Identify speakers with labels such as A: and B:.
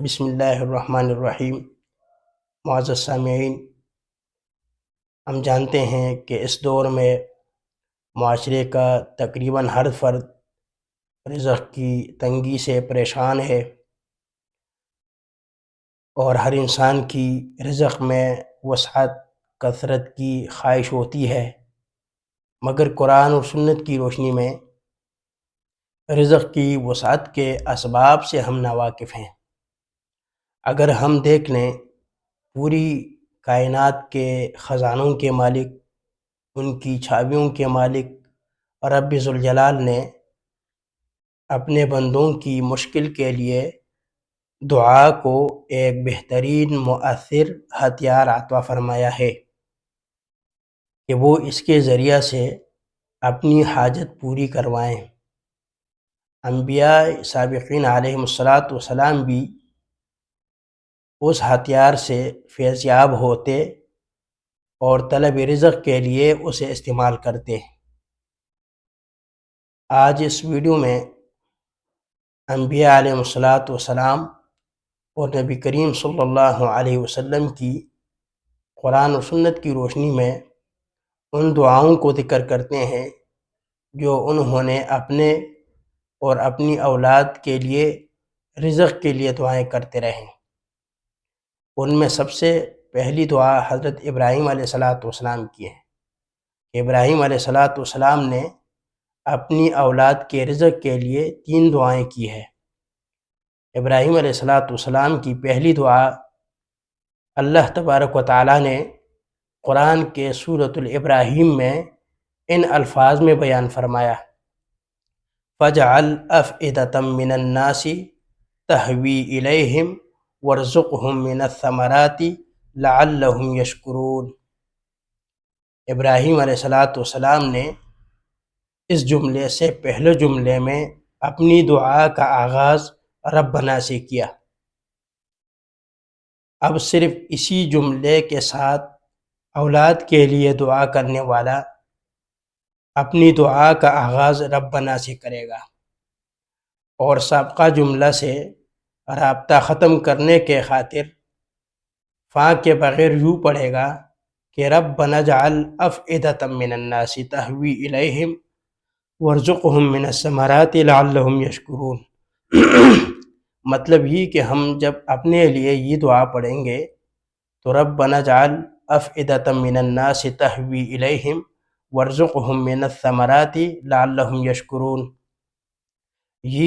A: بسم اللہ الرحمن الرحیم۔ معزز سامعین، ہم جانتے ہیں کہ اس دور میں معاشرے کا تقریباً ہر فرد رزق کی تنگی سے پریشان ہے، اور ہر انسان کی رزق میں وسعت کثرت کی خواہش ہوتی ہے، مگر قرآن اور سنت کی روشنی میں رزق کی وسعت کے اسباب سے ہم ناواقف ہیں۔ اگر ہم دیکھ لیں، پوری کائنات کے خزانوں کے مالک، ان کی چابیوں کے مالک رب ذوالجلال نے اپنے بندوں کی مشکل کے لیے دعا کو ایک بہترین مؤثر ہتھیار عطا فرمایا ہے کہ وہ اس کے ذریعہ سے اپنی حاجت پوری کروائیں۔ انبیاء سابقین علیہم السلام بھی اس ہتھیار سے فیض یاب ہوتے اور طلب رزق کے لیے اسے استعمال کرتے۔ آج اس ویڈیو میں انبیاء علیہم السلام اور نبی کریم صلی اللہ علیہ وسلم کی قرآن و سنت کی روشنی میں ان دعاؤں کو ذکر کرتے ہیں جو انہوں نے اپنے اور اپنی اولاد کے لیے رزق کے لیے دعائیں کرتے رہے۔ ان میں سب سے پہلی دعا حضرت ابراہیم علیہ السلام کی ہے کہ ابراہیم علیہ السلام نے اپنی اولاد کے رزق کے لیے 3 دعائیں کی ہے۔ ابراہیم علیہ السلام کی پہلی دعا اللہ تبارک و تعالیٰ نے قرآن کے سورۃ الابراہیم میں ان الفاظ میں بیان فرمایا: فَاجْعَلْ أَفْئِدَةً مِّنَ النَّاسِ تَهْوِي إِلَيْهِمْ وَارْزُقْهُم مِّنَ الثَّمَرَاتِ لَعَلَّهُمْ يَشْكُرُونَ۔ ابراہیم علیہ السلام نے اس جملے سے پہلے جملے میں اپنی دعا کا آغاز ربنا سے کیا۔ اب صرف اسی جملے کے ساتھ اولاد کے لیے دعا کرنے والا اپنی دعا کا آغاز ربنا سے کرے گا، اور سابقہ جملہ سے رابطہ ختم کرنے کے خاطر فاں کے بغیر یوں پڑھے گا کہ ربنا اجعل افئدۃ من الناس تہوی الیہم وارزقہم من الثمرات لعلہم یشکرون۔ مطلب یہ کہ ہم جب اپنے لیے یہ دعا پڑھیں گے تو ربنا اجعل افئدۃ من الناس تہوی الیہم وارزقہم من الثمرات لعلہم یشکرون، یہ